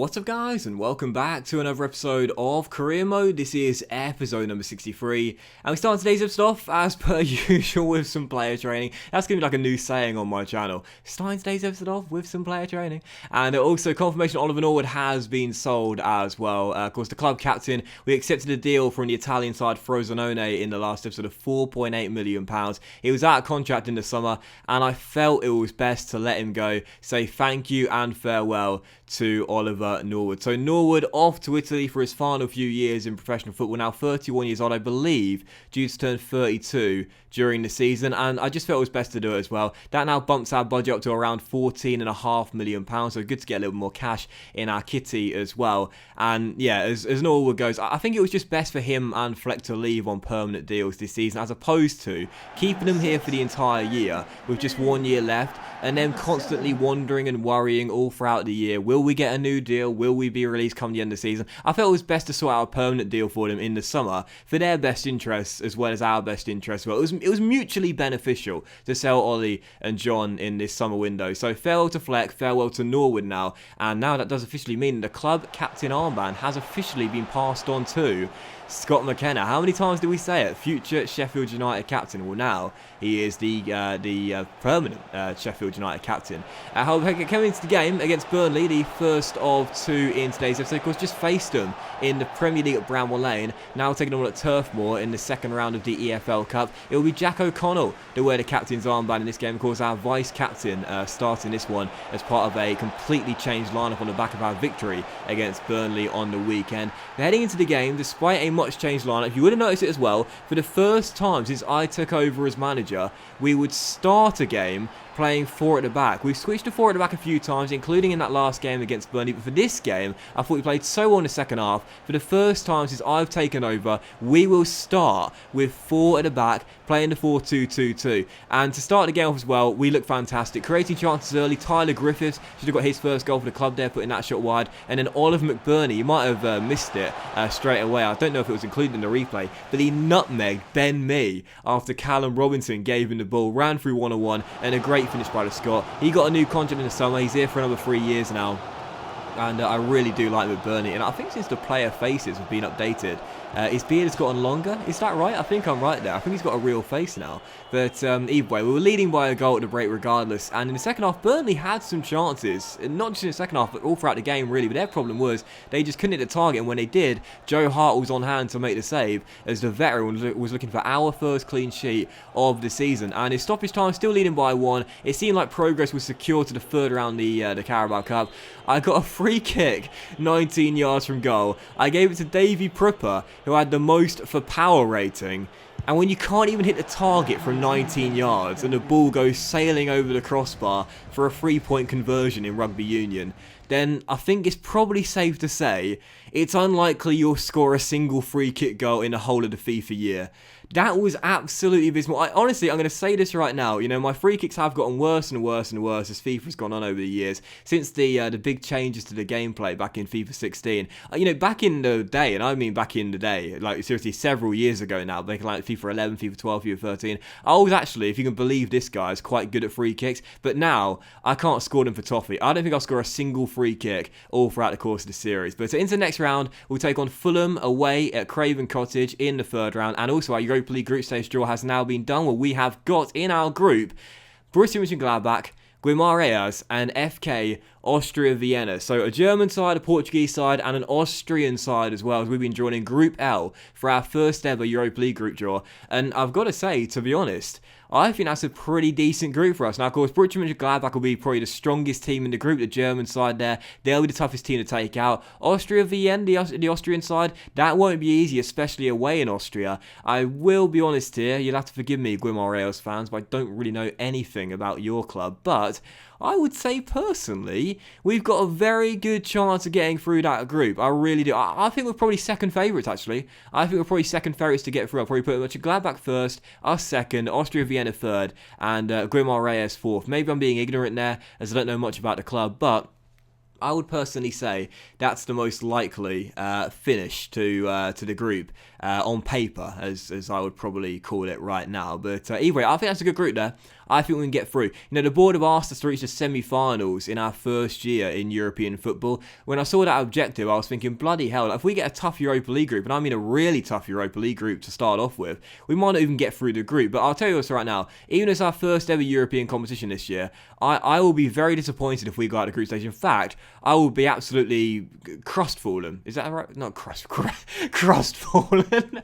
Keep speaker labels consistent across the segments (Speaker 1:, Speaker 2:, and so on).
Speaker 1: What's up guys, and welcome back to another episode of Career Mode. This is episode number 63, and we start today's episode off as per usual with some player training. That's going to be like a new saying on my channel. Starting today's episode off with some player training. And also confirmation Oliver Norwood has been sold as well. Of course, the club captain, we accepted a deal from the Italian side Frosinone in the last episode of £4.8 million. He was out of contract in the summer, and I felt it was best to let him go, say thank you and farewell to Oliver Norwood. So Norwood off to Italy for his final few years in professional football, now 31 years old, I believe, due to turn 32 during the season, and I just felt it was best to do it as well. That now bumps our budget up to around £14.5 million, so good to get a little more cash in our kitty as well. And yeah, as Norwood goes, I think it was just best for him and Fleck to leave on permanent deals this season, as opposed to keeping them here for the entire year with just 1 year left, and then constantly wondering and worrying all throughout the year. Will we get a new deal? Will we be released come the end of the season? I felt it was best to sort out a permanent deal for them in the summer for their best interests as well as our best interests. Well, it was mutually beneficial to sell Ollie and John in this summer window. So farewell to Fleck, farewell to Norwood now, and now that does officially mean the club captain armband has officially been passed on to Scott McKenna. How many times do we say it? Future Sheffield United captain. Well, now he is the permanent Sheffield United captain. However, coming into the game against Burnley, the first of two in today's episode, of course, just faced them in the Premier League at Bramwell Lane. Now taking on at Turf Moor in the second round of the EFL Cup. It will be Jack O'Connell to wear the captain's armband in this game. Of course, our vice captain starting this one as part of a completely changed lineup on the back of our victory against Burnley on the weekend. But heading into the game, despite a much changed lineup, you would have noticed it as well, for the first time since I took over as manager, we would start a game playing four at the back. We've switched to four at the back a few times, including in that last game against Burnley, but for this game, I thought we played so well in the second half. For the first time since I've taken over, we will start with four at the back, playing the 4-2-2-2. And to start the game off as well, we look fantastic, creating chances early. Tyler Griffiths should have got his first goal for the club there, putting that shot wide. And then Oliver McBurney, you might have missed it straight away. I don't know if it was included in the replay, but he nutmegged Ben Mee after Callum Robinson gave him the ball, ran through 1-on-1, and a great finish by the Scot. He got a new contract in the summer. He's here for another 3 years now. And I really do like McBurney. And I think since the player faces have been updated, his beard has gotten longer. Is that right? I think I'm right there. I think he's got a real face now. But either way, we were leading by a goal at the break regardless. And in the second half, Burnley had some chances. Not just in the second half, but all throughout the game, really. But their problem was they just couldn't hit the target. And when they did, Joe Hart was on hand to make the save, as the veteran was looking for our first clean sheet of the season. And his stoppage time still leading by 1. It seemed like progress was secure to the third round the Carabao Cup. I got a free kick 19 yards from goal. I gave it to Davy Prupper, who had the most for power rating. And when you can't even hit the target from 19 yards and the ball goes sailing over the crossbar for a 3-point conversion in rugby union, then I think it's probably safe to say it's unlikely you'll score a single free kick goal in the whole of the FIFA year. That was absolutely abysmal. Honestly, I'm going to say this right now. You know, my free kicks have gotten worse and worse and worse as FIFA's gone on over the years, since the big changes to the gameplay back in FIFA 16. You know, back in the day, and I mean back in the day, like seriously several years ago now, back in like FIFA 11, FIFA 12, FIFA 13, I was actually, if you can believe this, guys, quite good at free kicks. But now, I can't score them for toffee. I don't think I'll score a single free kick all throughout the course of the series. But into the next round, we'll take on Fulham away at Craven Cottage in the third round, and also our Europa League group stage draw has now been done, where we have got in our group Borussia Mönchengladbach, Guimarães and FK Austria Vienna. So a German side, a Portuguese side, and an Austrian side as well, as we've been joining Group L for our first ever Europa League group draw. And I've got to say, to be honest, I think that's a pretty decent group for us. Now, of course, Borussia Mönchengladbach will be probably the strongest team in the group, the German side there. They'll be the toughest team to take out. Austria Vienna, the Austrian side, that won't be easy, especially away in Austria. I will be honest here, you'll have to forgive me, Guimarães fans, but I don't really know anything about your club. But I would say personally, we've got a very good chance of getting through that group. I really do. I think we're probably second favourites, actually. I think we're probably second favourites to get through. I'll probably put Mönchengladbach first, us second, Austria Vienna third, and Guimarães fourth. Maybe I'm being ignorant there, as I don't know much about the club, but I would personally say that's the most likely finish to the group on paper, as I would probably call it right now. But either way, I think that's a good group there. I think we can get through. You know, the board have asked us to reach the semi-finals in our first year in European football. When I saw that objective, I was thinking, bloody hell, if we get a tough Europa League group, and I mean a really tough Europa League group to start off with, we might not even get through the group. But I'll tell you this right now, even as our first ever European competition this year, I will be very disappointed if we go out of the group stage. In fact, I will be absolutely crestfallen. Is that right? Not crestfallen. Crestfallen.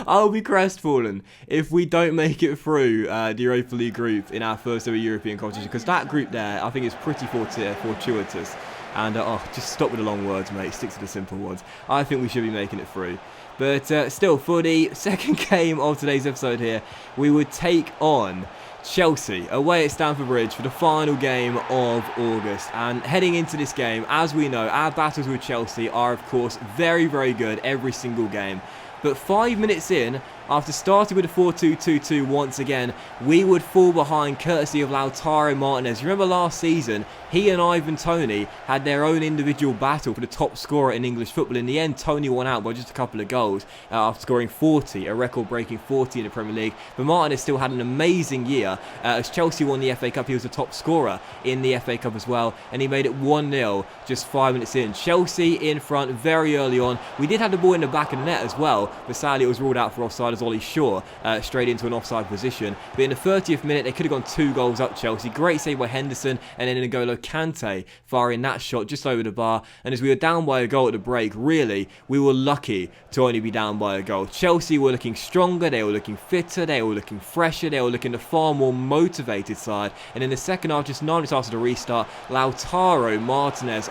Speaker 1: I'll be crestfallen if we don't make it through the Europa League group in our first ever European competition, because that group there, I think, is pretty fortuitous. And just stop with the long words, mate. Stick to the simple ones. I think we should be making it through. But still, for the second game of today's episode here, we would take on Chelsea away at Stamford Bridge for the final game of August. And heading into this game, as we know, our battles with Chelsea are, of course, very, very good every single game. But 5 minutes in, after starting with a 4-2-2-2 once again, we would fall behind courtesy of Lautaro Martinez. You remember last season, he and Ivan Toney had their own individual battle for the top scorer in English football. In the end, Toney won out by just a couple of goals after scoring 40, a record-breaking 40 in the Premier League. But Martinez still had an amazing year. As Chelsea won the FA Cup, he was the top scorer in the FA Cup as well, and he made it 1-0 just 5 minutes in. Chelsea in front very early on. We did have the ball in the back of the net as well, but sadly it was ruled out for offside as Ollie Shaw straight into an offside position. But in the 30th minute, they could have gone 2 goals up, Chelsea. Great save by Henderson, and then N'Golo Kante firing that shot just over the bar. And as we were down by a goal at the break, really, we were lucky to only be down by a goal. Chelsea were looking stronger, they were looking fitter, they were looking fresher, they were looking a far more motivated side. And in the second half, just 9 minutes after the restart, Lautaro Martinez,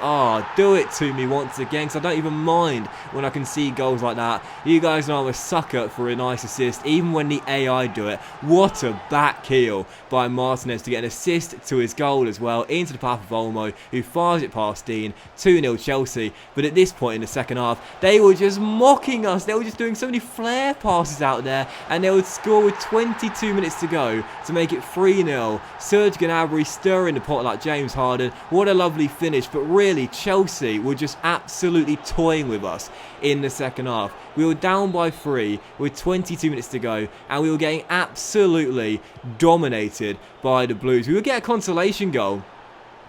Speaker 1: do it to me once again, because I don't even mind when I can see goals like that. You guys know I'm a sucker for a nice assist, even when the AI do it. What a back heel by Martinez to get an assist to his goal as well, into the path of Olmo, who fires it past Dean. 2-0 Chelsea. But at this point in the second half, they were just mocking us. They were just doing so many flare passes out there, and they would score with 22 minutes to go to make it 3-0. Serge Gnabry stirring the pot like James Harden. What a lovely finish. But really, Chelsea were just absolutely toying with us in the second half. We were down by 3 with 22 minutes to go, and we were getting absolutely dominated by the Blues. We would get a consolation goal.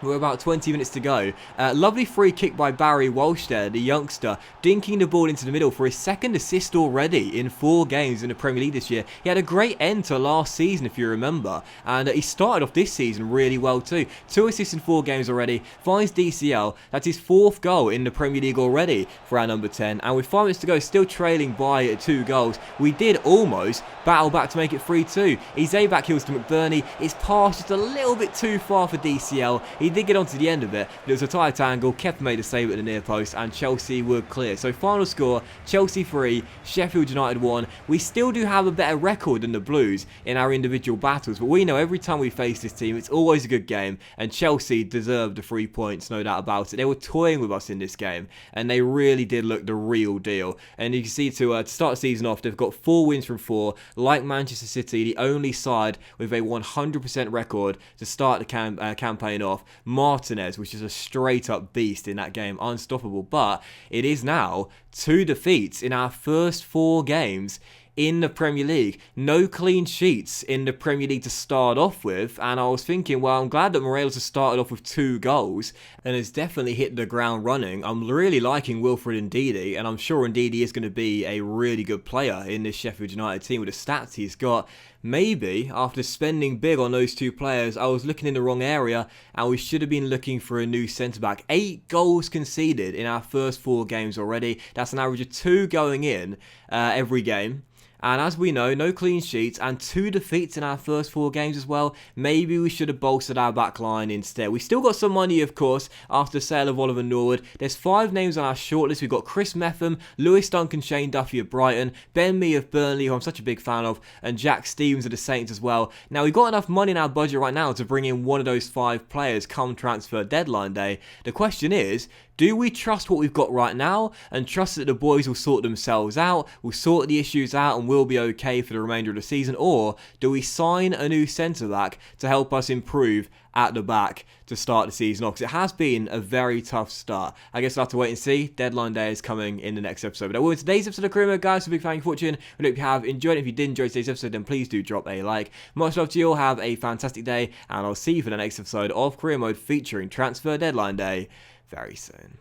Speaker 1: We're about 20 minutes to go. Lovely free kick by Barry Walsh there, the youngster, dinking the ball into the middle for his second assist already in 4 games in the Premier League this year. He had a great end to last season, if you remember, and he started off this season really well too. 2 assists in 4 games already, finds DCL. That's his 4th goal in the Premier League already for our number 10, and with 5 minutes to go, still trailing by 2 goals. We did almost battle back to make it 3-2. Eze back heels to McBurney. It's passed just a little bit too far for DCL. He did get onto the end of it, but it was a tight angle. Kepa made a save at the near post, and Chelsea were clear. So final score, Chelsea 3, Sheffield United 1. We still do have a better record than the Blues in our individual battles, but we know every time we face this team, it's always a good game, and Chelsea deserved the 3 points, no doubt about it. They were toying with us in this game, and they really did look the real deal. And you can see to start the season off, they've got 4 wins from 4, like Manchester City, the only side with a 100% record to start the campaign off. Martinez, which is a straight up beast in that game, unstoppable. But it is now 2 defeats in our first 4 games in the Premier League. No clean sheets in the Premier League to start off with, and I was thinking, well, I'm glad that Morelos has started off with 2 goals and has definitely hit the ground running. I'm really liking Wilfred Ndidi, and I'm sure Ndidi is going to be a really good player in this Sheffield United team with the stats he's got. Maybe, after spending big on those 2 players, I was looking in the wrong area, and we should have been looking for a new centre-back. 8 goals conceded in our first 4 games already. That's an average of 2 going in every game. And as we know, no clean sheets and 2 defeats in our first 4 games as well. Maybe we should have bolstered our back line instead. We still got some money, of course, after the sale of Oliver Norwood. There's 5 names on our shortlist. We've got Chris Metham, Lewis Duncan, Shane Duffy of Brighton, Ben Mee of Burnley, who I'm such a big fan of, and Jack Stevens of the Saints as well. Now, we've got enough money in our budget right now to bring in one of those 5 players come transfer deadline day. The question is, do we trust what we've got right now and trust that the boys will sort themselves out, will sort the issues out, and will be okay for the remainder of the season, or do we sign a new centre-back to help us improve at the back to start the season off? Because it has been a very tough start. I guess we'll have to wait and see. Deadline day is coming in the next episode. But that will be today's episode of Career Mode, guys. So big thank you for watching. I hope you have enjoyed it. If you did enjoy today's episode, then please do drop a like. Much love to you all. Have a fantastic day, and I'll see you for the next episode of Career Mode featuring Transfer Deadline Day very soon.